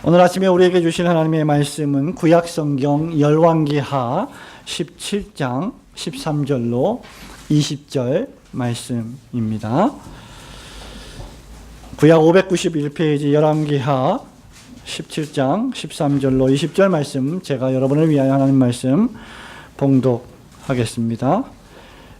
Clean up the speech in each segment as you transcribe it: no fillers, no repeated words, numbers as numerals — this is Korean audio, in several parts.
오늘 아침에 우리에게 주신 하나님의 말씀은 구약성경 열왕기하 17장 13절로 20절 말씀입니다. 구약 591페이지 열왕기하 17장 13절로 20절 말씀, 제가 여러분을 위하여 하나님 말씀 봉독하겠습니다.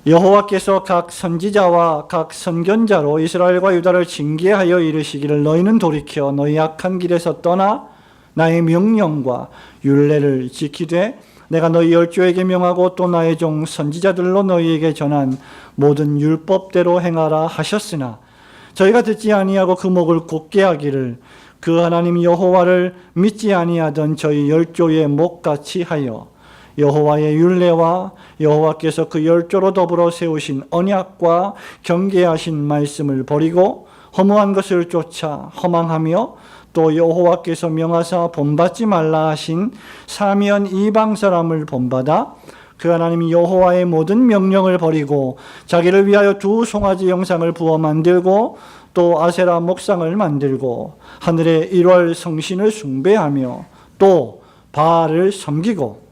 여호와께서 각 선지자와 각 선견자로 이스라엘과 유다를 징계하여 이르시기를, 너희는 돌이켜 너희 악한 길에서 떠나 나의 명령과 율례를 지키되 내가 너희 열조에게 명하고 또 나의 종 선지자들로 너희에게 전한 모든 율법대로 행하라 하셨으나 저희가 듣지 아니하고 그 목을 곧게 하기를 그 하나님 여호와를 믿지 아니하던 저희 열조의 목같이 하여 여호와의 율례와 여호와께서 그 열조로 더불어 세우신 언약과 경계하신 말씀을 버리고 허무한 것을 쫓아 허망하며 또 여호와께서 명하사 본받지 말라 하신 사면 이방 사람을 본받아 그 하나님 여호와의 모든 명령을 버리고 자기를 위하여 두 송아지 형상을 부어 만들고 또 아세라 목상을 만들고 하늘의 일월 성신을 숭배하며 또 바알을 섬기고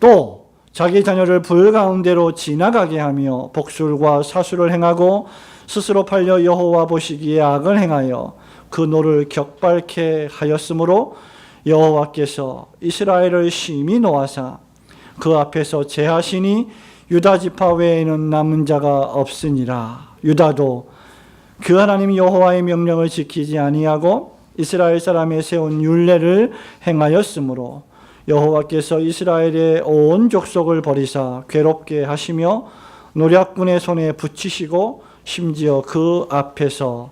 또 자기 자녀를 불 가운데로 지나가게 하며 복술과 사수를 행하고 스스로 팔려 여호와 보시기에 악을 행하여 그 노를 격발케 하였으므로 여호와께서 이스라엘을 심히 노하사 그 앞에서 제하시니 유다 지파 외에는 남은 자가 없으니라. 유다도 그 하나님 여호와의 명령을 지키지 아니하고 이스라엘 사람의 세운 율례를 행하였으므로 여호와께서 이스라엘의 온 족속을 버리사 괴롭게 하시며 노략군의 손에 붙이시고 심지어 그 앞에서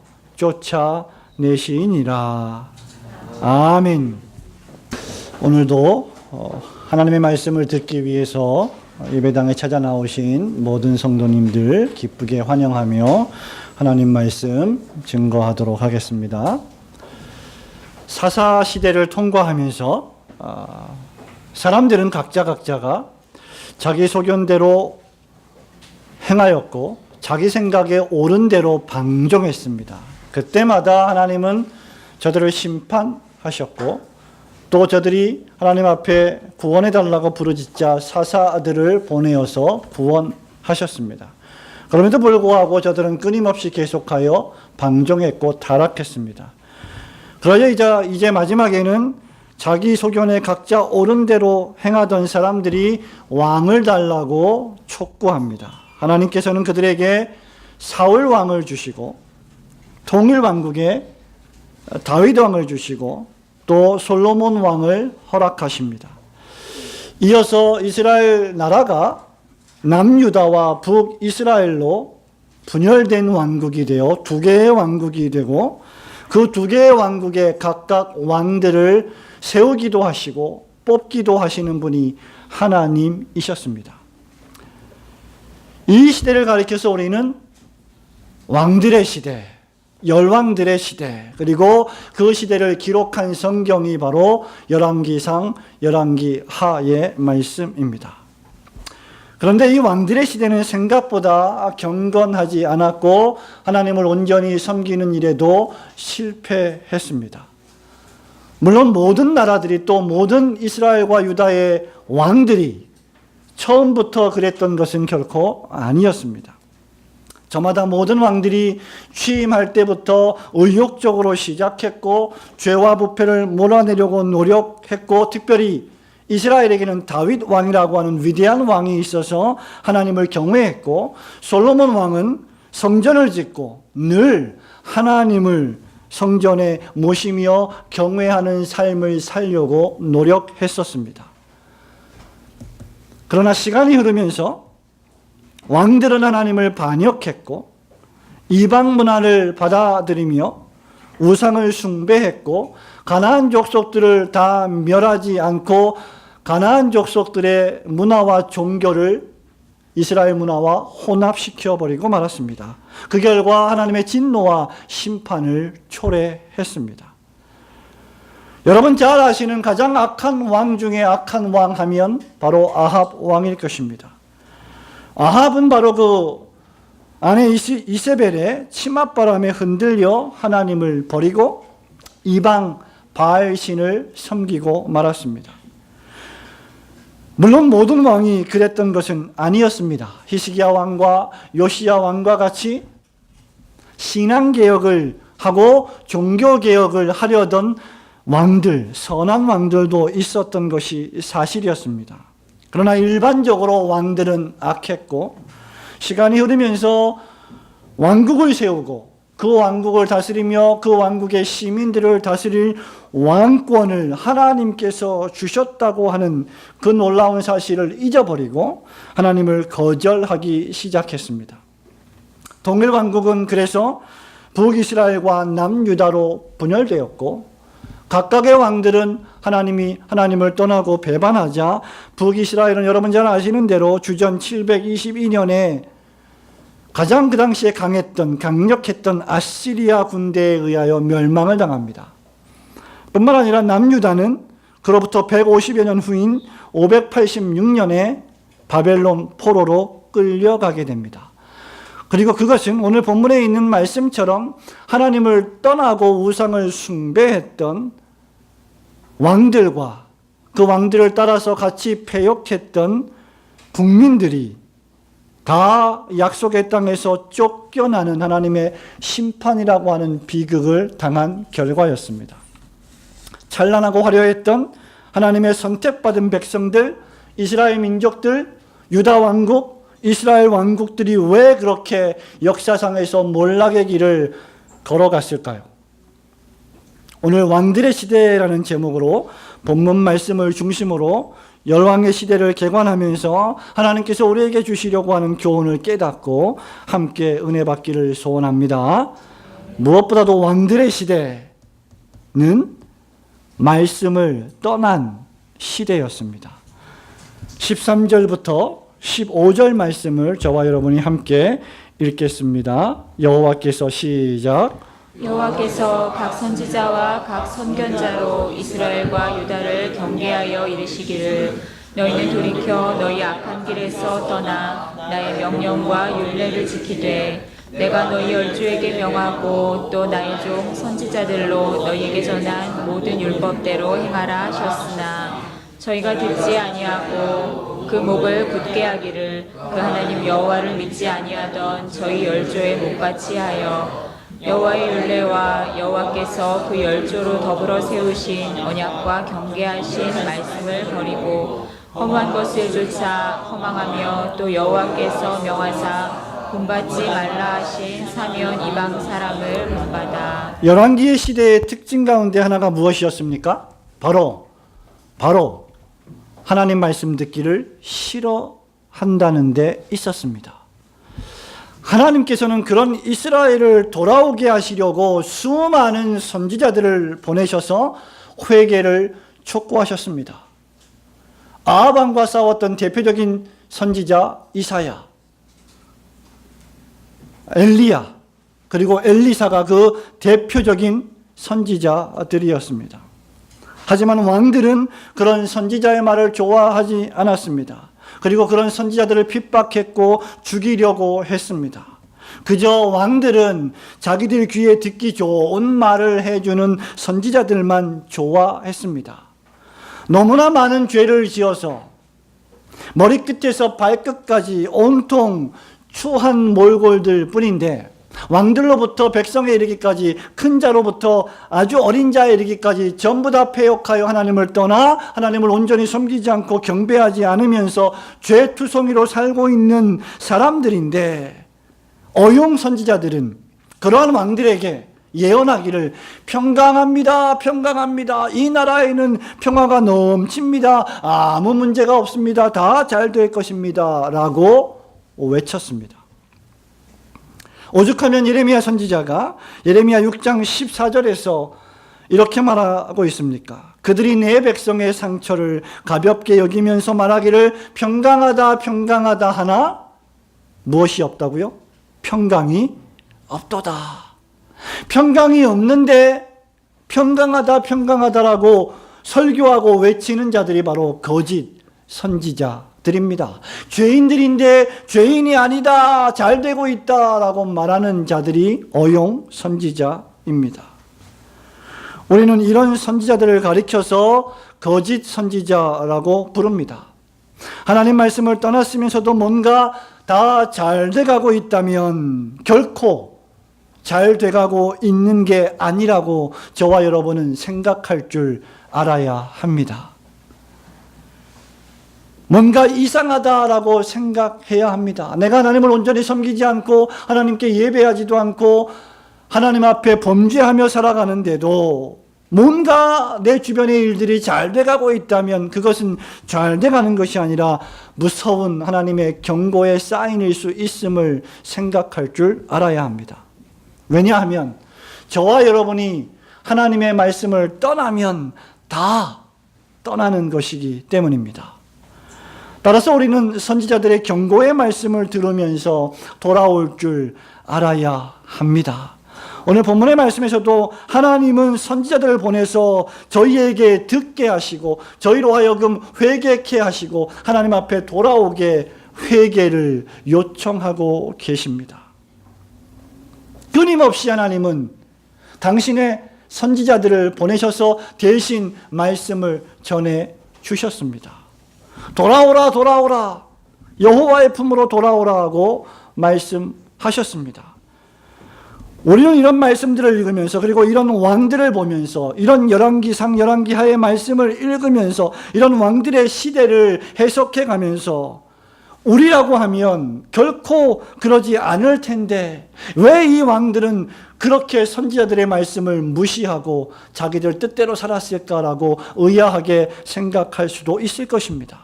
쫓아내시니라. 아멘. 오늘도 하나님의 말씀을 듣기 위해서 예배당에 찾아 나오신 모든 성도님들 기쁘게 환영하며 하나님 말씀 증거하도록 하겠습니다. 사사 시대를 통과하면서 사람들은 각자가 자기 소견대로 행하였고 자기 생각에 옳은 대로 방종했습니다. 그때마다 하나님은 저들을 심판하셨고 또 저들이 하나님 앞에 구원해달라고 부르짖자 사사들을 보내어서 구원하셨습니다. 그럼에도 불구하고 저들은 끊임없이 계속하여 방종했고 타락했습니다. 그러자 이제 마지막에는 자기 소견에 각자 옳은 대로 행하던 사람들이 왕을 달라고 촉구합니다. 하나님께서는 그들에게 사울 왕을 주시고 통일 왕국에 다윗 왕을 주시고 또 솔로몬 왕을 허락하십니다. 이어서 이스라엘 나라가 남유다와 북이스라엘로 분열된 왕국이 되어 두 개의 왕국이 되고 그 두 개의 왕국에 각각 왕들을 세우기도 하시고 뽑기도 하시는 분이 하나님이셨습니다. 이 시대를 가리켜서 우리는 왕들의 시대, 열왕들의 시대, 그리고 그 시대를 기록한 성경이 바로 열왕기상, 열왕기하의 말씀입니다. 그런데 이 왕들의 시대는 생각보다 경건하지 않았고 하나님을 온전히 섬기는 일에도 실패했습니다. 물론 모든 나라들이 또 모든 이스라엘과 유다의 왕들이 처음부터 그랬던 것은 결코 아니었습니다. 저마다 모든 왕들이 취임할 때부터 의욕적으로 시작했고 죄와 부패를 몰아내려고 노력했고 특별히 이스라엘에게는 다윗 왕이라고 하는 위대한 왕이 있어서 하나님을 경외했고 솔로몬 왕은 성전을 짓고 늘 하나님을 성전에 모시며 경외하는 삶을 살려고 노력했었습니다. 그러나 시간이 흐르면서 왕들은 하나님을 반역했고 이방 문화를 받아들이며 우상을 숭배했고 가나안 족속들을 다 멸하지 않고 가나안 족속들의 문화와 종교를 이스라엘 문화와 혼합시켜버리고 말았습니다. 그 결과 하나님의 진노와 심판을 초래했습니다. 여러분 잘 아시는 가장 악한 왕 중에 악한 왕 하면 바로 아합 왕일 것입니다. 아합은 바로 그 아내 이세벨의 치맛바람에 흔들려 하나님을 버리고 이방 바알 신을 섬기고 말았습니다. 물론 모든 왕이 그랬던 것은 아니었습니다. 히스기야 왕과 요시야 왕과 같이 신앙개혁을 하고 종교개혁을 하려던 왕들, 선한 왕들도 있었던 것이 사실이었습니다. 그러나 일반적으로 왕들은 악했고 시간이 흐르면서 왕국을 세우고 그 왕국을 다스리며 그 왕국의 시민들을 다스릴 왕권을 하나님께서 주셨다고 하는 그 놀라운 사실을 잊어버리고 하나님을 거절하기 시작했습니다. 동일왕국은 그래서 북이스라엘과 남유다로 분열되었고 각각의 왕들은 하나님을 떠나고 배반하자 북이스라엘은 여러분 잘 아시는 대로 주전 722년에 가장 그 당시에 강력했던 아시리아 군대에 의하여 멸망을 당합니다. 뿐만 아니라 남유다는 그로부터 150여 년 후인 586년에 바벨론 포로로 끌려가게 됩니다. 그리고 그것은 오늘 본문에 있는 말씀처럼 하나님을 떠나고 우상을 숭배했던 왕들과 그 왕들을 따라서 같이 패역했던 국민들이 다 약속의 땅에서 쫓겨나는 하나님의 심판이라고 하는 비극을 당한 결과였습니다. 찬란하고 화려했던 하나님의 선택받은 백성들, 이스라엘 민족들, 유다 왕국, 이스라엘 왕국들이 왜 그렇게 역사상에서 몰락의 길을 걸어갔을까요? 오늘 왕들의 시대라는 제목으로 본문 말씀을 중심으로 열왕의 시대를 개관하면서 하나님께서 우리에게 주시려고 하는 교훈을 깨닫고 함께 은혜 받기를 소원합니다. 무엇보다도 왕들의 시대는 말씀을 떠난 시대였습니다. 13절부터 15절 말씀을 저와 여러분이 함께 읽겠습니다. 여호와께서 시작. 여호와께서 각 선지자와 각 선견자로 이스라엘과 유다를 경계하여 이르시기를 너희는 돌이켜 너희 악한 길에서 떠나 나의 명령과 율례를 지키되 내가 너희 열조에게 명하고 또 나의 종 선지자들로 너희에게 전한 모든 율법대로 행하라 하셨으나 저희가 듣지 아니하고 그 목을 굳게 하기를 그 하나님 여호와를 믿지 아니하던 저희 열조의 목같이 하여 여호와의 율례와 여호와께서 그 열조로 더불어 세우신 언약과 경계하신 말씀을 버리고 험한 것을 쫓아 허망하며 또 여호와께서 명하사 본받지 말라 하신 사면 이방 사람을 본받아. 열왕기의 시대의 특징 가운데 하나가 무엇이었습니까? 바로 하나님 말씀 듣기를 싫어한다는 데 있었습니다. 하나님께서는 그런 이스라엘을 돌아오게 하시려고 수많은 선지자들을 보내셔서 회개를 촉구하셨습니다. 아합 왕과 싸웠던 대표적인 선지자 이사야, 엘리야, 그리고 엘리사가 그 대표적인 선지자들이었습니다. 하지만 왕들은 그런 선지자의 말을 좋아하지 않았습니다. 그리고 그런 선지자들을 핍박했고 죽이려고 했습니다. 그저 왕들은 자기들 귀에 듣기 좋은 말을 해주는 선지자들만 좋아했습니다. 너무나 많은 죄를 지어서 머리끝에서 발끝까지 온통 추한 몰골들 뿐인데 왕들로부터 백성에 이르기까지 큰 자로부터 아주 어린 자에 이르기까지 전부 다 패역하여 하나님을 떠나 하나님을 온전히 섬기지 않고 경배하지 않으면서 죄투성이로 살고 있는 사람들인데 어용 선지자들은 그러한 왕들에게 예언하기를 평강합니다. 평강합니다. 이 나라에는 평화가 넘칩니다. 아무 문제가 없습니다. 다 잘 될 것입니다. 라고 외쳤습니다. 오죽하면 예레미야 선지자가 예레미야 6장 14절에서 이렇게 말하고 있습니까? 그들이 내 백성의 상처를 가볍게 여기면서 말하기를 평강하다 평강하다 하나 무엇이 없다고요? 평강이 없도다. 평강이 없는데 평강하다 평강하다라고 설교하고 외치는 자들이 바로 거짓 선지자들입니다. 죄인들인데 죄인이 아니다, 잘 되고 있다라고 말하는 자들이 어용 선지자입니다. 우리는 이런 선지자들을 가리켜서 거짓 선지자라고 부릅니다. 하나님 말씀을 떠났으면서도 뭔가 다 잘 돼가고 있다면 결코 잘 돼가고 있는 게 아니라고 저와 여러분은 생각할 줄 알아야 합니다. 뭔가 이상하다라고 생각해야 합니다. 내가 하나님을 온전히 섬기지 않고 하나님께 예배하지도 않고 하나님 앞에 범죄하며 살아가는데도 뭔가 내 주변의 일들이 잘 돼가고 있다면 그것은 잘 돼가는 것이 아니라 무서운 하나님의 경고의 사인일 수 있음을 생각할 줄 알아야 합니다. 왜냐하면 저와 여러분이 하나님의 말씀을 떠나면 다 떠나는 것이기 때문입니다. 따라서 우리는 선지자들의 경고의 말씀을 들으면서 돌아올 줄 알아야 합니다. 오늘 본문의 말씀에서도 하나님은 선지자들을 보내서 저희에게 듣게 하시고 저희로 하여금 회개케 하시고 하나님 앞에 돌아오게 회개를 요청하고 계십니다. 끊임없이 하나님은 당신의 선지자들을 보내셔서 대신 말씀을 전해 주셨습니다. 돌아오라 돌아오라 여호와의 품으로 돌아오라고 말씀하셨습니다. 우리는 이런 말씀들을 읽으면서 그리고 이런 왕들을 보면서 이런 열왕기상 열왕기하의 말씀을 읽으면서 이런 왕들의 시대를 해석해 가면서 우리라고 하면 결코 그러지 않을 텐데 왜 이 왕들은 그렇게 선지자들의 말씀을 무시하고 자기들 뜻대로 살았을까라고 의아하게 생각할 수도 있을 것입니다.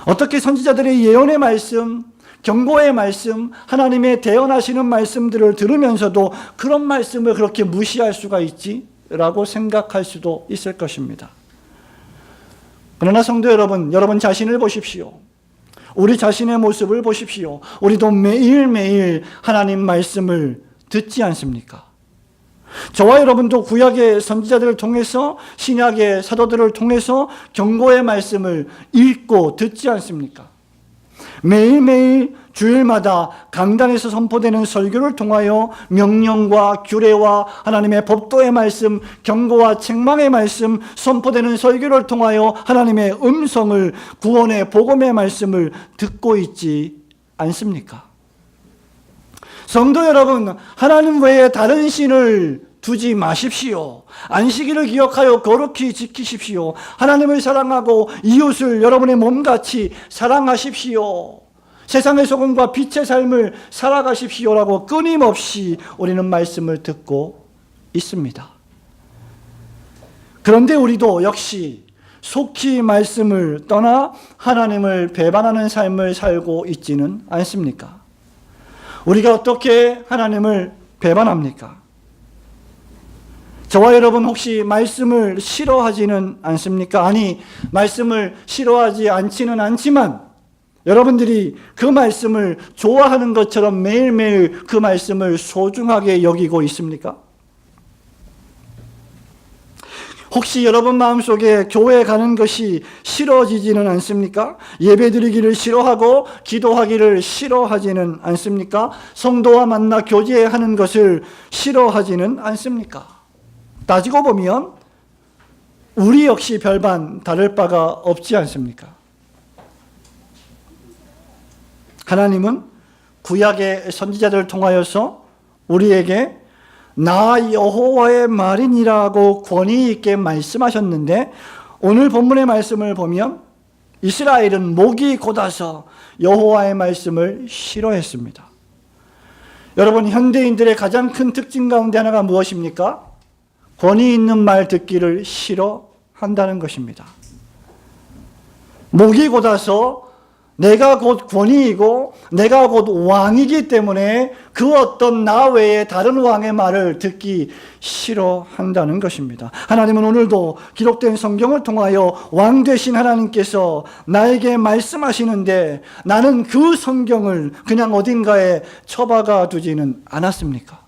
어떻게 선지자들의 예언의 말씀, 경고의 말씀, 하나님의 대언하시는 말씀들을 들으면서도 그런 말씀을 그렇게 무시할 수가 있지? 라고 생각할 수도 있을 것입니다. 그러나 성도 여러분, 여러분 자신을 보십시오. 우리 자신의 모습을 보십시오. 우리도 매일매일 하나님 말씀을 듣지 않습니까? 저와 여러분도 구약의 선지자들을 통해서 신약의 사도들을 통해서 경고의 말씀을 읽고 듣지 않습니까? 매일매일 주일마다 강단에서 선포되는 설교를 통하여 명령과 규례와 하나님의 법도의 말씀, 경고와 책망의 말씀, 선포되는 설교를 통하여 하나님의 음성을, 구원의 복음의 말씀을 듣고 있지 않습니까? 성도 여러분, 하나님 외에 다른 신을 두지 마십시오. 안식일을 기억하여 거룩히 지키십시오. 하나님을 사랑하고 이웃을 여러분의 몸같이 사랑하십시오. 세상의 소금과 빛의 삶을 살아가십시오라고 끊임없이 우리는 말씀을 듣고 있습니다. 그런데 우리도 역시 속히 말씀을 떠나 하나님을 배반하는 삶을 살고 있지는 않습니까? 우리가 어떻게 하나님을 배반합니까? 저와 여러분 혹시 말씀을 싫어하지는 않습니까? 아니, 말씀을 싫어하지 않지는 않지만 여러분들이 그 말씀을 좋아하는 것처럼 매일매일 그 말씀을 소중하게 여기고 있습니까? 혹시 여러분 마음속에 교회 가는 것이 싫어지지는 않습니까? 예배드리기를 싫어하고 기도하기를 싫어하지는 않습니까? 성도와 만나 교제하는 것을 싫어하지는 않습니까? 따지고 보면 우리 역시 별반 다를 바가 없지 않습니까? 하나님은 구약의 선지자들을 통하여서 우리에게 나 여호와의 말이니라고 권위 있게 말씀하셨는데 오늘 본문의 말씀을 보면 이스라엘은 목이 곧아서 여호와의 말씀을 싫어했습니다. 여러분, 현대인들의 가장 큰 특징 가운데 하나가 무엇입니까? 권위 있는 말 듣기를 싫어한다는 것입니다. 목이 곧아서 내가 곧 권위이고 내가 곧 왕이기 때문에 그 어떤 나 외에 다른 왕의 말을 듣기 싫어한다는 것입니다. 하나님은 오늘도 기록된 성경을 통하여 왕 되신 하나님께서 나에게 말씀하시는데 나는 그 성경을 그냥 어딘가에 처박아 두지는 않았습니까?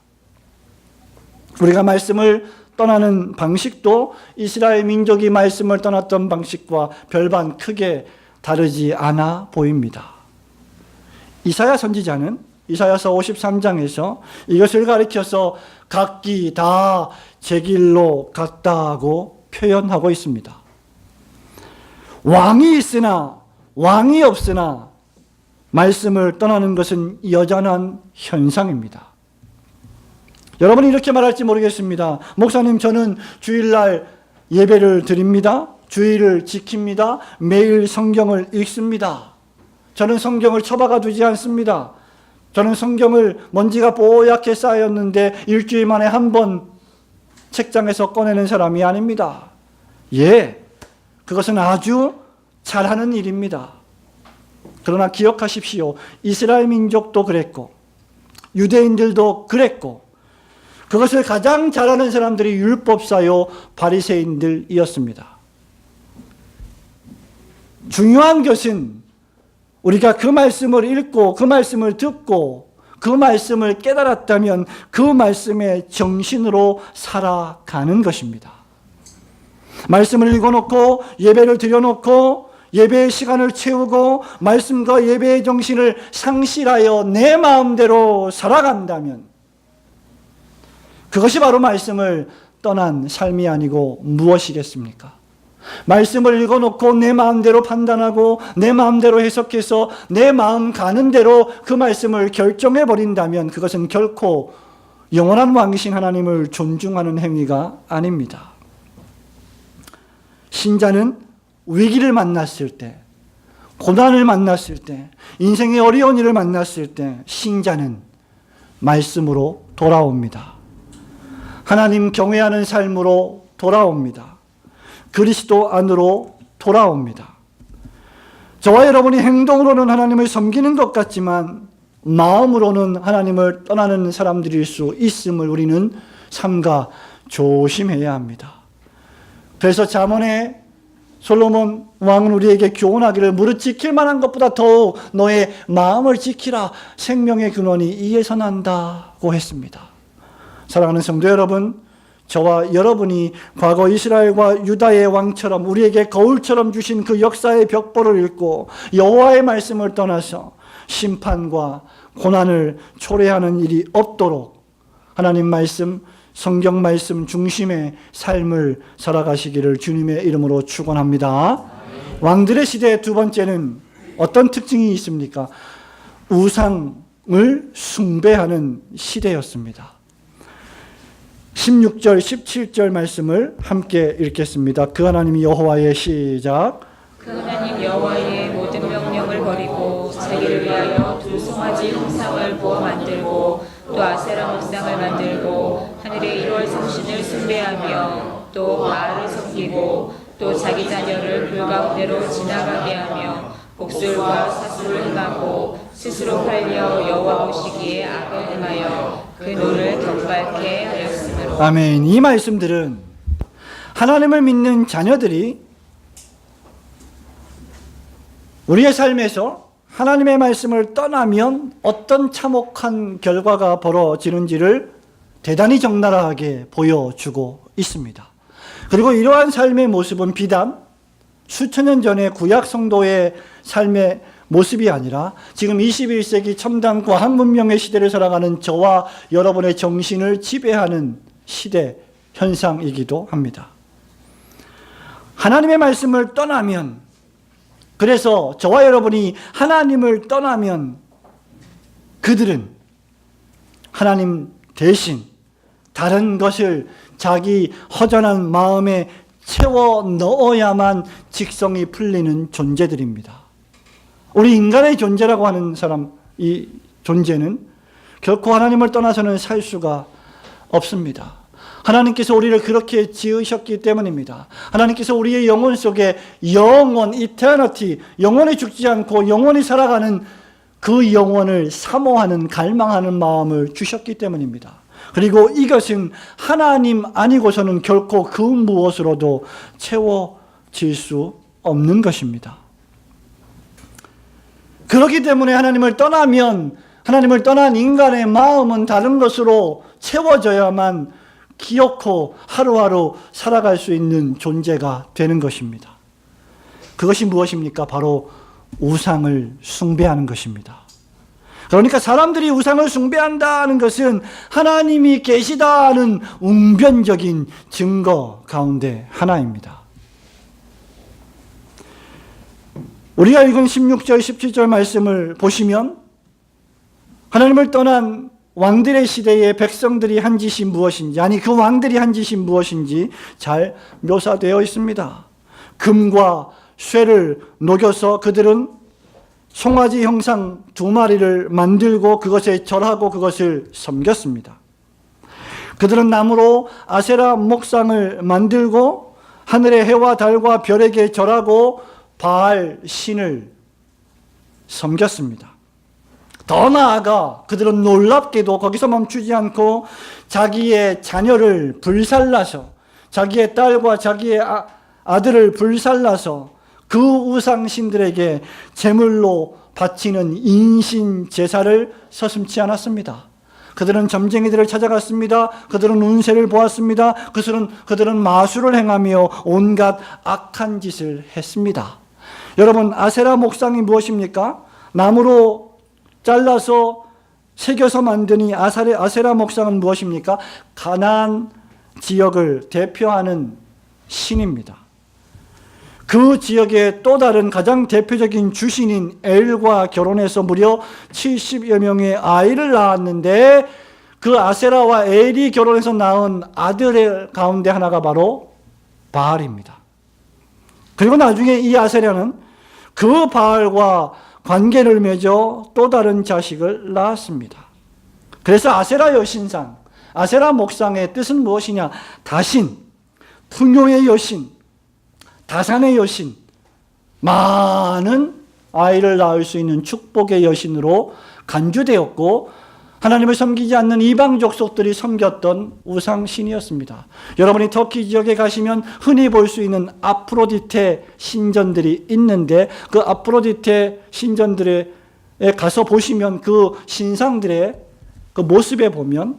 우리가 말씀을 떠나는 방식도 이스라엘 민족이 말씀을 떠났던 방식과 별반 크게 다르지 않아 보입니다. 이사야 선지자는 이사야서 53장에서 이것을 가리켜서 각기 다 제 길로 갔다고 표현하고 있습니다. 왕이 있으나 왕이 없으나 말씀을 떠나는 것은 여전한 현상입니다. 여러분이 이렇게 말할지 모르겠습니다. 목사님, 저는 주일날 예배를 드립니다. 주일을 지킵니다. 매일 성경을 읽습니다. 저는 성경을 처박아 두지 않습니다. 저는 성경을 먼지가 뽀얗게 쌓였는데 일주일 만에 한 번 책장에서 꺼내는 사람이 아닙니다. 예, 그것은 아주 잘하는 일입니다. 그러나 기억하십시오. 이스라엘 민족도 그랬고 유대인들도 그랬고 그것을 가장 잘하는 사람들이 율법사요 바리새인들이었습니다. 중요한 것은 우리가 그 말씀을 읽고 그 말씀을 듣고 그 말씀을 깨달았다면 그 말씀의 정신으로 살아가는 것입니다. 말씀을 읽어놓고 예배를 드려놓고 예배의 시간을 채우고 말씀과 예배의 정신을 상실하여 내 마음대로 살아간다면 그것이 바로 말씀을 떠난 삶이 아니고 무엇이겠습니까? 말씀을 읽어놓고 내 마음대로 판단하고 내 마음대로 해석해서 내 마음 가는 대로 그 말씀을 결정해버린다면 그것은 결코 영원한 왕이신 하나님을 존중하는 행위가 아닙니다. 신자는 위기를 만났을 때, 고난을 만났을 때, 인생의 어려운 일을 만났을 때 신자는 말씀으로 돌아옵니다. 하나님 경외하는 삶으로 돌아옵니다. 그리스도 안으로 돌아옵니다. 저와 여러분이 행동으로는 하나님을 섬기는 것 같지만 마음으로는 하나님을 떠나는 사람들일 수 있음을 우리는 삼가 조심해야 합니다. 그래서 잠언에 솔로몬 왕은 우리에게 교훈하기를 무릇 지킬 만한 것보다 더욱 너의 마음을 지키라. 생명의 근원이 이에서 난다고 했습니다. 사랑하는 성도 여러분, 저와 여러분이 과거 이스라엘과 유다의 왕처럼 우리에게 거울처럼 주신 그 역사의 벽보를 읽고 여호와의 말씀을 떠나서 심판과 고난을 초래하는 일이 없도록 하나님 말씀, 성경 말씀 중심의 삶을 살아가시기를 주님의 이름으로 축원합니다. 왕들의 시대의 두 번째는 어떤 특징이 있습니까? 우상을 숭배하는 시대였습니다. 16절, 17절 말씀을 함께 읽겠습니다. 그 하나님 여호와의 시작. 그 하나님 여호와의 모든 명령을 버리고 자기를 위하여 두 송아지 형상을 부어 만들고 또 아세라 목상을 만들고 하늘의 1월 성신을 숭배하며 또 바알을 섬기고 또 자기 자녀를 불 가운데로 지나가게 하며 복술과 사술을 행하고 스스로 팔려 여호와 보시기에 악을 행하여 그 노를 격발케 하였으므로. 아멘. 이 말씀들은 하나님을 믿는 자녀들이 우리의 삶에서 하나님의 말씀을 떠나면 어떤 참혹한 결과가 벌어지는지를 대단히 적나라하게 보여주고 있습니다. 그리고 이러한 삶의 모습은 비단 수천 년 전의 구약 성도의 삶의 모습이 아니라 지금 21세기 첨단 과학 문명의 시대를 살아가는 저와 여러분의 정신을 지배하는 시대 현상이기도 합니다. 하나님의 말씀을 떠나면, 그래서 저와 여러분이 하나님을 떠나면 그들은 하나님 대신 다른 것을 자기 허전한 마음에 채워 넣어야만 직성이 풀리는 존재들입니다. 우리 인간의 존재라고 하는 사람, 이 존재는 결코 하나님을 떠나서는 살 수가 없습니다. 하나님께서 우리를 그렇게 지으셨기 때문입니다. 하나님께서 우리의 영혼 속에 영원, 이터니티, 영원히 죽지 않고 영원히 살아가는 그 영혼을 사모하는, 갈망하는 마음을 주셨기 때문입니다. 그리고 이것은 하나님 아니고서는 결코 그 무엇으로도 채워질 수 없는 것입니다. 그렇기 때문에 하나님을 떠나면, 하나님을 떠난 인간의 마음은 다른 것으로 채워져야만 기어코 하루하루 살아갈 수 있는 존재가 되는 것입니다. 그것이 무엇입니까? 바로 우상을 숭배하는 것입니다. 그러니까 사람들이 우상을 숭배한다는 것은 하나님이 계시다는 웅변적인 증거 가운데 하나입니다. 우리가 읽은 16절, 17절 말씀을 보시면 하나님을 떠난 왕들의 시대에 백성들이 한 짓이 무엇인지, 아니 그 왕들이 한 짓이 무엇인지 잘 묘사되어 있습니다. 금과 쇠를 녹여서 그들은 송아지 형상 2마리를 만들고 그것에 절하고 그것을 섬겼습니다. 그들은 나무로 아세라 목상을 만들고 하늘의 해와 달과 별에게 절하고 바알 신을 섬겼습니다. 더 나아가 그들은 놀랍게도 거기서 멈추지 않고 자기의 자녀를 불살라서, 자기의 딸과 자기의 아들을 불살라서 그 우상신들에게 제물로 바치는 인신 제사를 서슴지 않았습니다. 그들은 점쟁이들을 찾아갔습니다. 그들은 운세를 보았습니다. 그들은 마술을 행하며 온갖 악한 짓을 했습니다. 여러분, 아세라 목상이 무엇입니까? 나무로 잘라서 새겨서 만든 이 아세라 목상은 무엇입니까? 가나안 지역을 대표하는 신입니다. 그 지역의 또 다른 가장 대표적인 주신인 엘과 결혼해서 무려 70여 명의 아이를 낳았는데, 그 아세라와 엘이 결혼해서 낳은 아들의 가운데 하나가 바로 바알입니다. 그리고 나중에 이 아세라는 그 바알과 관계를 맺어 또 다른 자식을 낳았습니다. 그래서 아세라 여신상, 아세라 목상의 뜻은 무엇이냐? 다신, 풍요의 여신, 다산의 여신, 많은 아이를 낳을 수 있는 축복의 여신으로 간주되었고, 하나님을 섬기지 않는 이방 족속들이 섬겼던 우상신이었습니다. 여러분이 터키 지역에 가시면 흔히 볼 수 있는 아프로디테 신전들이 있는데, 그 아프로디테 신전들에 가서 보시면 그 신상들의 그 모습에 보면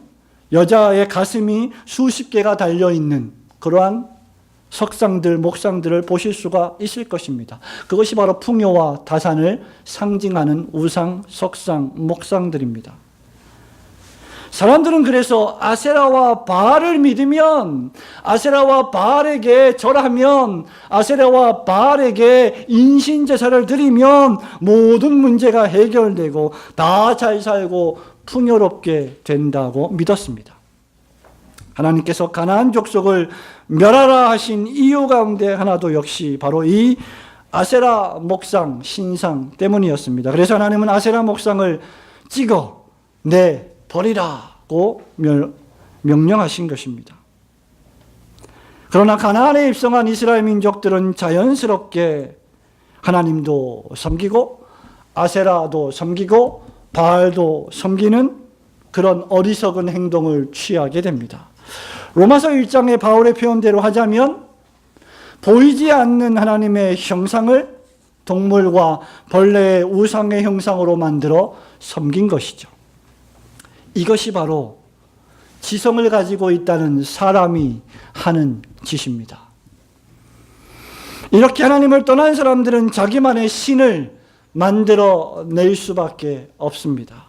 여자의 가슴이 수십 개가 달려있는 그러한 석상들, 목상들을 보실 수가 있을 것입니다. 그것이 바로 풍요와 다산을 상징하는 우상, 석상, 목상들입니다. 사람들은 그래서 아세라와 바알을 믿으면, 아세라와 바알에게 절하면, 아세라와 바알에게 인신제사를 드리면 모든 문제가 해결되고 다 잘 살고 풍요롭게 된다고 믿었습니다. 하나님께서 가나안 족속을 멸하라 하신 이유 가운데 하나도 역시 바로 이 아세라 목상 신상 때문이었습니다. 그래서 하나님은 아세라 목상을 찍어 내버리라고 명령하신 것입니다. 그러나 가나안에 입성한 이스라엘 민족들은 자연스럽게 하나님도 섬기고 아세라도 섬기고 바알도 섬기는 그런 어리석은 행동을 취하게 됩니다. 로마서 1장의 바울의 표현대로 하자면 보이지 않는 하나님의 형상을 동물과 벌레의 우상의 형상으로 만들어 섬긴 것이죠. 이것이 바로 지성을 가지고 있다는 사람이 하는 짓입니다. 이렇게 하나님을 떠난 사람들은 자기만의 신을 만들어낼 수밖에 없습니다.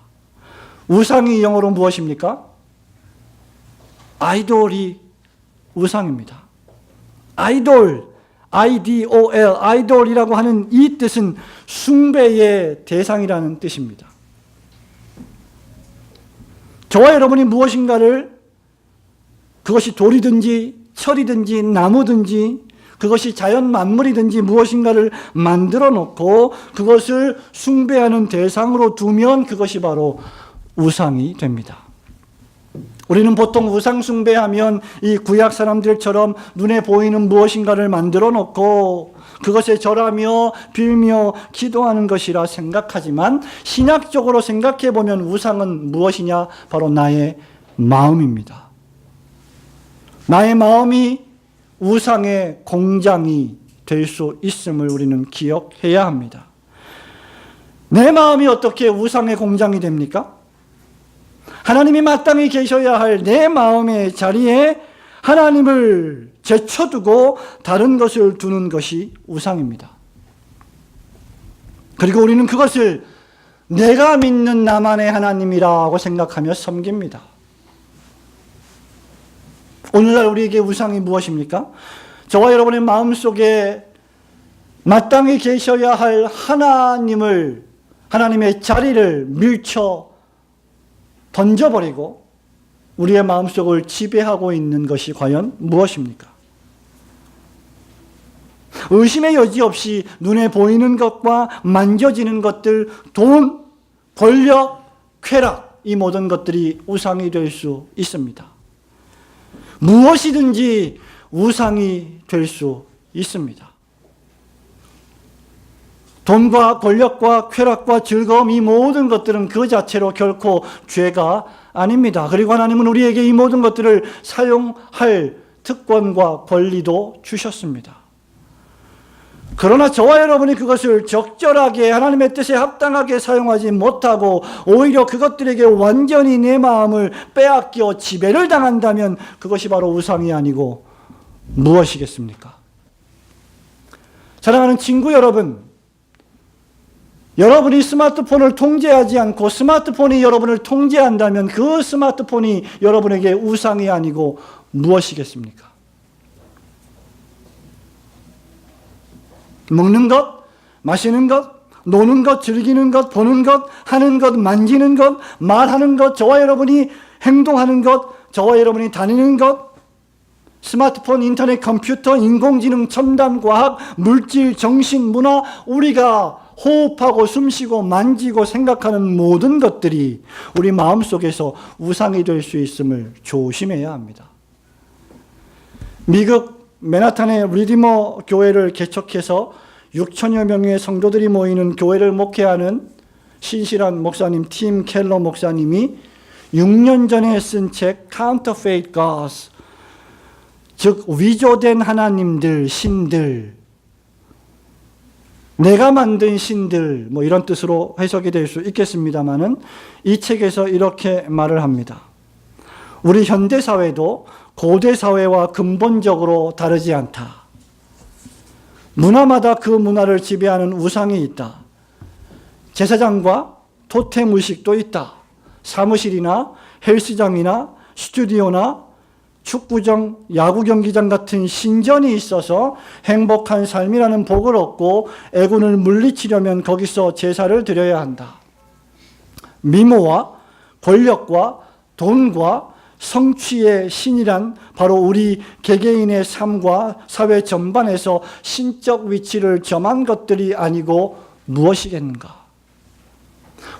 우상이 영어로 무엇입니까? 아이돌이 우상입니다. 아이돌, I-D-O-L, 아이돌이라고 하는 이 뜻은 숭배의 대상이라는 뜻입니다. 저와 여러분이 무엇인가를, 그것이 돌이든지 철이든지 나무든지 그것이 자연 만물이든지 무엇인가를 만들어 놓고 그것을 숭배하는 대상으로 두면 그것이 바로 우상이 됩니다. 우리는 보통 우상 숭배하면 이 구약 사람들처럼 눈에 보이는 무엇인가를 만들어 놓고 그것에 절하며 빌며 기도하는 것이라 생각하지만, 신학적으로 생각해 보면 우상은 무엇이냐? 바로 나의 마음입니다. 나의 마음이 우상의 공장이 될 수 있음을 우리는 기억해야 합니다. 내 마음이 어떻게 우상의 공장이 됩니까? 하나님이 마땅히 계셔야 할 내 마음의 자리에 하나님을 제쳐두고 다른 것을 두는 것이 우상입니다. 그리고 우리는 그것을 내가 믿는 나만의 하나님이라고 생각하며 섬깁니다. 오늘날 우리에게 우상이 무엇입니까? 저와 여러분의 마음속에 마땅히 계셔야 할 하나님의 자리를 밀쳐 던져버리고 우리의 마음속을 지배하고 있는 것이 과연 무엇입니까? 의심의 여지 없이 눈에 보이는 것과 만져지는 것들, 돈, 권력, 쾌락, 이 모든 것들이 우상이 될 수 있습니다. 무엇이든지 우상이 될 수 있습니다. 돈과 권력과 쾌락과 즐거움, 이 모든 것들은 그 자체로 결코 죄가 아닙니다. 그리고 하나님은 우리에게 이 모든 것들을 사용할 특권과 권리도 주셨습니다. 그러나 저와 여러분이 그것을 적절하게 하나님의 뜻에 합당하게 사용하지 못하고 오히려 그것들에게 완전히 내 마음을 빼앗겨 지배를 당한다면 그것이 바로 우상이 아니고 무엇이겠습니까? 사랑하는 친구 여러분, 여러분이 스마트폰을 통제하지 않고 스마트폰이 여러분을 통제한다면 그 스마트폰이 여러분에게 우상이 아니고 무엇이겠습니까? 먹는 것, 마시는 것, 노는 것, 즐기는 것, 보는 것, 하는 것, 만지는 것, 말하는 것, 저와 여러분이 행동하는 것, 저와 여러분이 다니는 것, 스마트폰, 인터넷, 컴퓨터, 인공지능, 첨단과학, 물질, 정신, 문화, 우리가 호흡하고 숨쉬고 만지고 생각하는 모든 것들이 우리 마음속에서 우상이 될 수 있음을 조심해야 합니다. 미국 맨하탄의 리디머 교회를 개척해서 6천여 명의 성도들이 모이는 교회를 목회하는 신실한 목사님 팀 켈러 목사님이 6년 전에 쓴 책 Counterfeit Gods, 즉 위조된 하나님들, 신들, 내가 만든 신들, 뭐 이런 뜻으로 해석이 될 수 있겠습니다만은 이 책에서 이렇게 말을 합니다. 우리 현대 사회도 고대 사회와 근본적으로 다르지 않다. 문화마다 그 문화를 지배하는 우상이 있다. 제사장과 토템 의식도 있다. 사무실이나 헬스장이나 스튜디오나 축구장, 야구 경기장 같은 신전이 있어서 행복한 삶이라는 복을 얻고 애군을 물리치려면 거기서 제사를 드려야 한다. 미모와 권력과 돈과 성취의 신이란 바로 우리 개개인의 삶과 사회 전반에서 신적 위치를 점한 것들이 아니고 무엇이겠는가?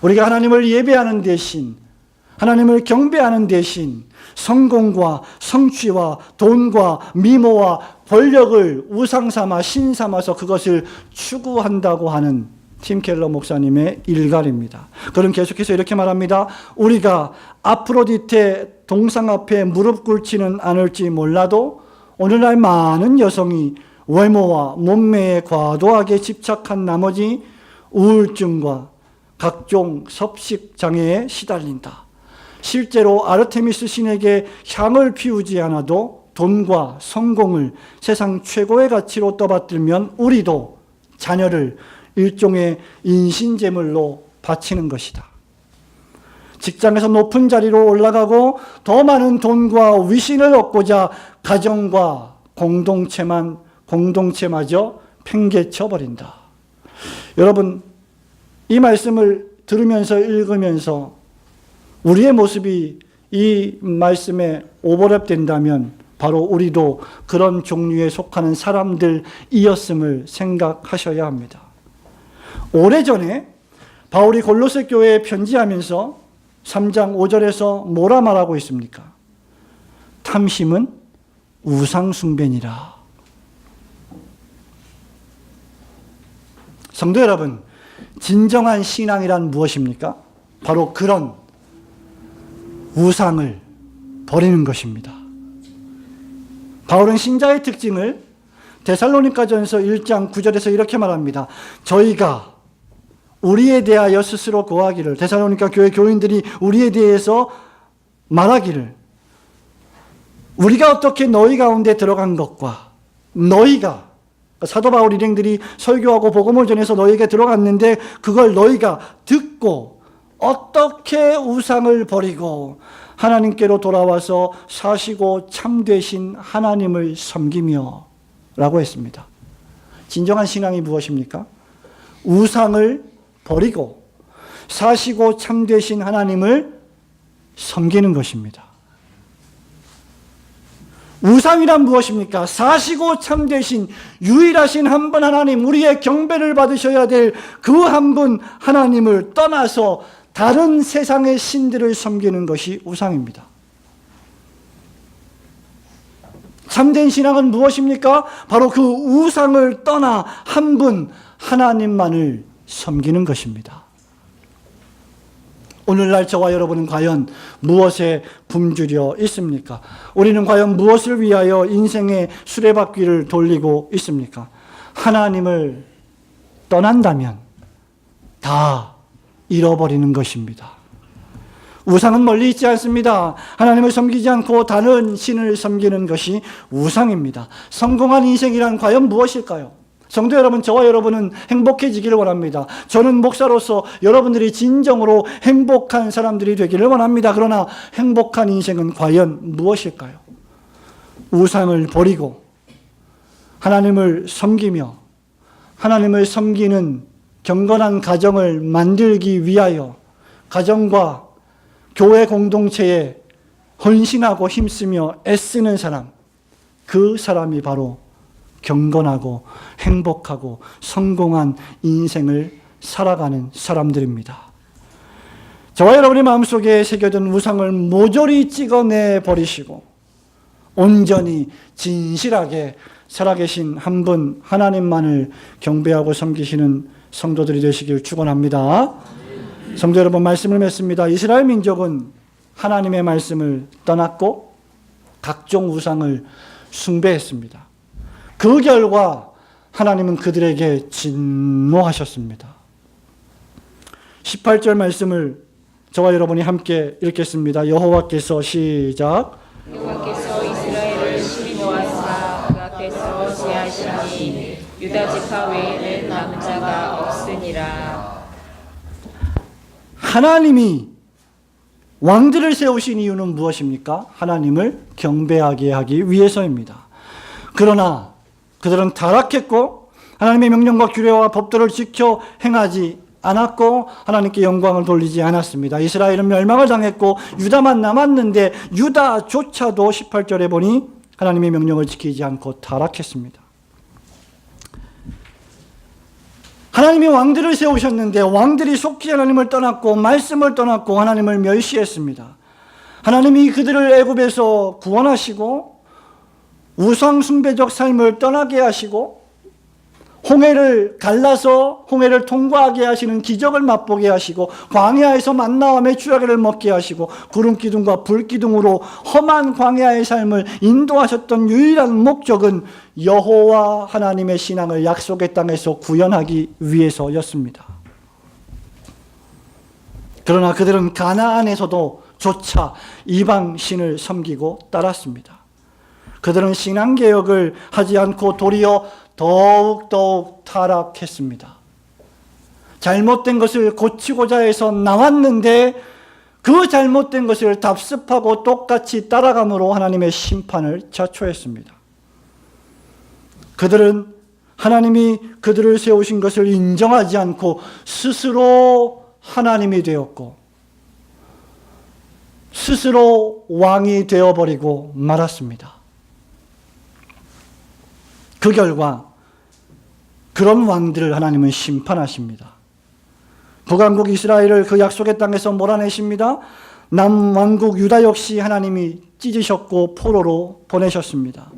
우리가 하나님을 예배하는 대신, 하나님을 경배하는 대신 성공과 성취와 돈과 미모와 권력을 우상 삼아 신 삼아서 그것을 추구한다고 하는 팀 켈러 목사님의 일갈입니다. 그는 계속해서 이렇게 말합니다. 우리가 아프로디테 동상 앞에 무릎 꿇지는 않을지 몰라도 오늘날 많은 여성이 외모와 몸매에 과도하게 집착한 나머지 우울증과 각종 섭식 장애에 시달린다. 실제로 아르테미스 신에게 향을 피우지 않아도 돈과 성공을 세상 최고의 가치로 떠받들면 우리도 자녀를 일종의 인신제물로 바치는 것이다. 직장에서 높은 자리로 올라가고 더 많은 돈과 위신을 얻고자 가정과 공동체마저 팽개쳐 버린다. 여러분, 이 말씀을 들으면서 읽으면서 우리의 모습이 이 말씀에 오버랩된다면 바로 우리도 그런 종류에 속하는 사람들이었음을 생각하셔야 합니다. 오래전에 바울이 골로새 교회에 편지하면서 3장 5절에서 뭐라 말하고 있습니까? 탐심은 우상숭배니라. 성도 여러분, 진정한 신앙이란 무엇입니까? 바로 그런 우상을 버리는 것입니다. 바울은 신자의 특징을 데살로니가전서 1장 9절에서 이렇게 말합니다. 저희가 우리에 대하여 스스로 고하기를, 데살로니가 교회 교인들이 우리에 대해서 말하기를, 우리가 어떻게 너희 가운데 들어간 것과 너희가 사도 바울 일행들이 설교하고 복음을 전해서 너희에게 들어갔는데 그걸 너희가 듣고 어떻게 우상을 버리고 하나님께로 돌아와서 사시고 참되신 하나님을 섬기며 라고 했습니다. 진정한 신앙이 무엇입니까? 우상을 버리고 사시고 참되신 하나님을 섬기는 것입니다. 우상이란 무엇입니까? 사시고 참되신 유일하신 한 분 하나님, 우리의 경배를 받으셔야 될 그 한 분 하나님을 떠나서 다른 세상의 신들을 섬기는 것이 우상입니다. 참된 신앙은 무엇입니까? 바로 그 우상을 떠나 한 분 하나님만을 섬기는 것입니다. 오늘날 저와 여러분은 과연 무엇에 굶주려 있습니까? 우리는 과연 무엇을 위하여 인생의 수레바퀴를 돌리고 있습니까? 하나님을 떠난다면 다 잃어버리는 것입니다. 우상은 멀리 있지 않습니다. 하나님을 섬기지 않고 다른 신을 섬기는 것이 우상입니다. 성공한 인생이란 과연 무엇일까요? 성도 여러분, 저와 여러분은 행복해지기를 원합니다. 저는 목사로서 여러분들이 진정으로 행복한 사람들이 되기를 원합니다. 그러나 행복한 인생은 과연 무엇일까요? 우상을 버리고 하나님을 섬기며 하나님을 섬기는 경건한 가정을 만들기 위하여 가정과 교회 공동체에 헌신하고 힘쓰며 애쓰는 사람, 그 사람이 바로 경건하고 행복하고 성공한 인생을 살아가는 사람들입니다. 저와 여러분의 마음속에 새겨둔 우상을 모조리 찍어내 버리시고 온전히 진실하게 살아계신 한 분 하나님만을 경배하고 섬기시는 성도들이 되시길 축원합니다. 성도 여러분, 말씀을 맺습니다. 이스라엘 민족은 하나님의 말씀을 떠났고 각종 우상을 숭배했습니다. 그 결과 하나님은 그들에게 진노하셨습니다. 18절 말씀을 저와 여러분이 함께 읽겠습니다. 여호와께서 시작. 여호와께서 이스라엘을 심히 모아사 그 앞에서 제하시니 유다 지파 외에는 남은 자가 없으니라. 하나님이 왕들을 세우신 이유는 무엇입니까? 하나님을 경배하게 하기 위해서입니다. 그러나 그들은 타락했고 하나님의 명령과 규례와 법도를 지켜 행하지 않았고 하나님께 영광을 돌리지 않았습니다. 이스라엘은 멸망을 당했고 유다만 남았는데 유다조차도 18절에 보니 하나님의 명령을 지키지 않고 타락했습니다. 하나님이 왕들을 세우셨는데 왕들이 속히 하나님을 떠났고 말씀을 떠났고 하나님을 멸시했습니다. 하나님이 그들을 애굽에서 구원하시고 우상 숭배적 삶을 떠나게 하시고 홍해를 갈라서 홍해를 통과하게 하시는 기적을 맛보게 하시고 광야에서 만나와 메추라기를 먹게 하시고 구름 기둥과 불 기둥으로 험한 광야의 삶을 인도하셨던 유일한 목적은 여호와 하나님의 신앙을 약속의 땅에서 구현하기 위해서였습니다. 그러나 그들은 가나안에서도 조차 이방 신을 섬기고 따랐습니다. 그들은 신앙개혁을 하지 않고 도리어 더욱 타락했습니다. 잘못된 것을 고치고자 해서 나왔는데 그 잘못된 것을 답습하고 똑같이 따라감으로 하나님의 심판을 자초했습니다. 그들은 하나님이 그들을 세우신 것을 인정하지 않고 스스로 하나님이 되었고 스스로 왕이 되어버리고 말았습니다. 그 결과 그런 왕들을 하나님은 심판하십니다. 북왕국 이스라엘을 그 약속의 땅에서 몰아내십니다. 남왕국 유다 역시 하나님이 찢으셨고 포로로 보내셨습니다.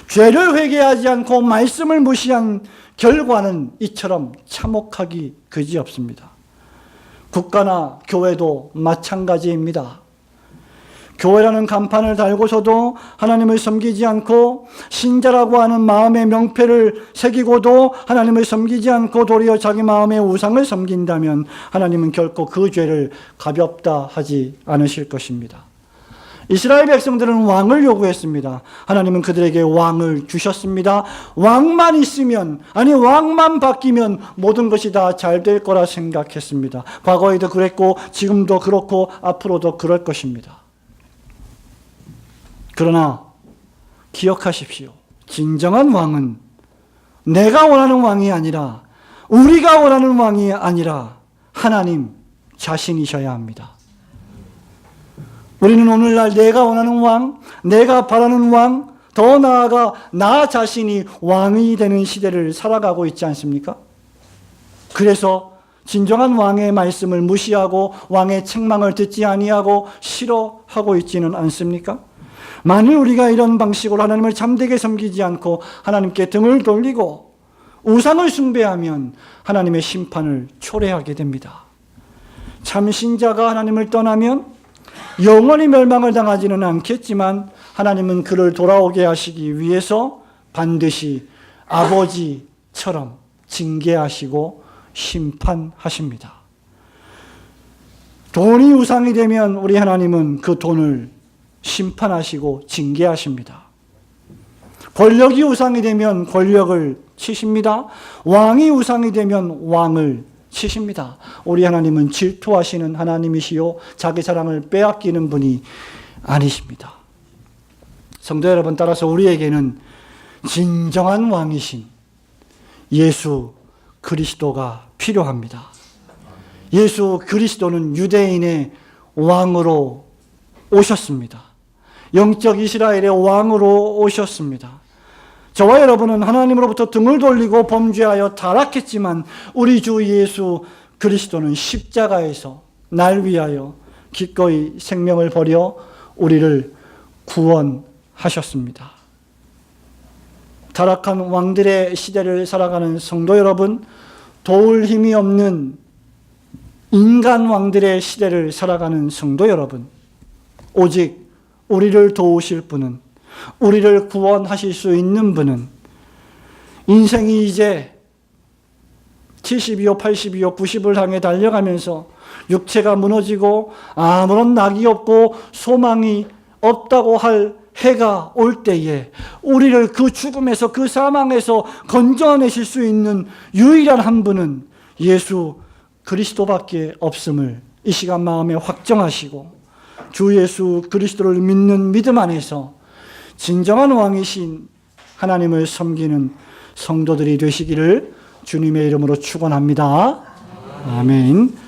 죄를 회개하지 않고 말씀을 무시한 결과는 이처럼 참혹하기 그지없습니다. 국가나 교회도 마찬가지입니다. 교회라는 간판을 달고서도 하나님을 섬기지 않고 신자라고 하는 마음의 명패를 새기고도 하나님을 섬기지 않고 도리어 자기 마음의 우상을 섬긴다면 하나님은 결코 그 죄를 가볍다 하지 않으실 것입니다. 이스라엘 백성들은 왕을 요구했습니다. 하나님은 그들에게 왕을 주셨습니다. 왕만 있으면, 아니 왕만 바뀌면 모든 것이 다 잘 될 거라 생각했습니다. 과거에도 그랬고 지금도 그렇고 앞으로도 그럴 것입니다. 그러나 기억하십시오. 진정한 왕은 내가 원하는 왕이 아니라, 우리가 원하는 왕이 아니라 하나님 자신이셔야 합니다. 우리는 오늘날 내가 원하는 왕, 내가 바라는 왕, 더 나아가 나 자신이 왕이 되는 시대를 살아가고 있지 않습니까? 그래서 진정한 왕의 말씀을 무시하고 왕의 책망을 듣지 아니하고 싫어하고 있지는 않습니까? 만일 우리가 이런 방식으로 하나님을 참되게 섬기지 않고 하나님께 등을 돌리고 우상을 숭배하면 하나님의 심판을 초래하게 됩니다. 참신자가 하나님을 떠나면 영원히 멸망을 당하지는 않겠지만 하나님은 그를 돌아오게 하시기 위해서 반드시 아버지처럼 징계하시고 심판하십니다. 돈이 우상이 되면 우리 하나님은 그 돈을 심판하시고 징계하십니다. 권력이 우상이 되면 권력을 치십니다. 왕이 우상이 되면 왕을 치십니다. 우리 하나님은 질투하시는 하나님이시요 자기 사랑을 빼앗기는 분이 아니십니다. 성도 여러분, 따라서 우리에게는 진정한 왕이신 예수 그리스도가 필요합니다. 예수 그리스도는 유대인의 왕으로 오셨습니다. 영적 이스라엘의 왕으로 오셨습니다. 저와 여러분은 하나님으로부터 등을 돌리고 범죄하여 타락했지만 우리 주 예수 그리스도는 십자가에서 날 위하여 기꺼이 생명을 버려 우리를 구원하셨습니다. 타락한 왕들의 시대를 살아가는 성도 여러분, 도울 힘이 없는 인간 왕들의 시대를 살아가는 성도 여러분, 오직 우리를 도우실 분은, 우리를 구원하실 수 있는 분은, 인생이 이제 70이요 80이요 90을 향해 달려가면서 육체가 무너지고 아무런 낙이 없고 소망이 없다고 할 해가 올 때에 우리를 그 죽음에서, 그 사망에서 건져내실 수 있는 유일한 한 분은 예수 그리스도밖에 없음을 이 시간 마음에 확정하시고 주 예수 그리스도를 믿는 믿음 안에서 진정한 왕이신 하나님을 섬기는 성도들이 되시기를 주님의 이름으로 축원합니다. 아멘.